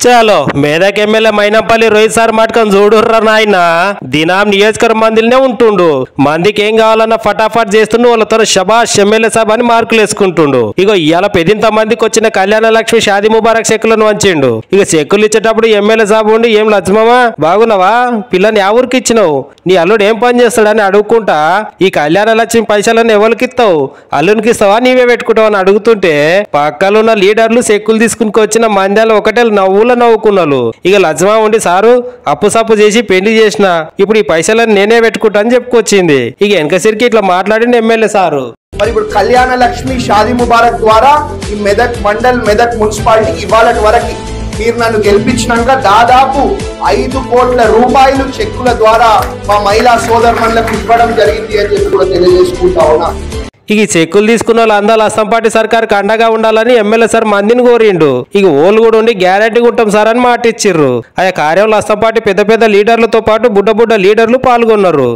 చలో Medak MLA Mynampally Rohit sir మాటకం చూడుర్రా నాయన దినాం నియోజకవర్గ మందిలోనే ఉంటుండు. మందికి ఏం కావాలన్నా ఫటాఫట్ చేస్తుండు. వాళ్ళతో షబాష్ ఎమ్మెల్యే సాబ్ అని మార్కులు వేసుకుంటుండు. ఇగో ఇవాళ పెద్దింత మందికి వచ్చిన కళ్యాణ లక్ష్మి షాదీ ముబారక్ చెక్కులను వంచిండు. ఇక చెక్కులు ఇచ్చేటప్పుడు ఎమ్మెల్యే సాబ్ ఉండి ఏం లక్ష్మమ్మా బాగున్నావా, పిల్లని ఆ ఊరికి ఇచ్చినావు, నీ అల్లుడు ఏం పని చేస్తాడని అడుగుకుంటా ఈ కళ్యాణ లక్ష్మి పైసలను ఎవరికి ఇస్తావు, అల్లునికి ఇస్తావా నీవే పెట్టుకుంటావు అని అడుగుతుంటే పక్కలున్న లీడర్లు చెక్కులు తీసుకుని వచ్చిన మంద్యాలు ఒకటే నవ్వుకున్నారు. ఇక లక్ష్మా ఉండి సారు అప్పు సప్పు చేసి పెళ్లి చేసిన, ఇప్పుడు ఈ పైసలను నేనే పెట్టుకుంటా అని చెప్పుకొచ్చింది. ఇక వెనకసరికి ఇట్లా మాట్లాడింది ఎమ్మెల్యే సారు. మరి ఇప్పుడు కళ్యాణ లక్ష్మి షాదీ ముబారక్ ద్వారా ఈ మెదక్ మండల్ మెదక్ మున్సిపాలిటీకి ఇవాళ వరకు మీరు నన్ను గెలిపించినాక దాదాపు 5 కోట్ల రూపాయలు చెక్కుల ద్వారా మా మహిళా సోదరులకు ఇవ్వడం జరిగింది అని చెప్పి కూడా తెలియజేసుకుంటా ఉన్నా. ఇక చెక్కులు తీసుకున్న వాళ్ళు అందరూ అస్సాంపార్టీ సర్కార్కి అండగా ఉండాలని ఎమ్మెల్యే సార్ మందిని కోరిండు. ఇక ఓళ్ళు కూడా ఉండి గ్యారంటీ ఉంటాం సార్ అని మాట ఇచ్చిర్రు. ఆయా కార్యంలో అస్సాంపార్టీ పెద్ద పెద్ద లీడర్లతో పాటు బుడ్డ లీడర్లు పాల్గొన్నారు.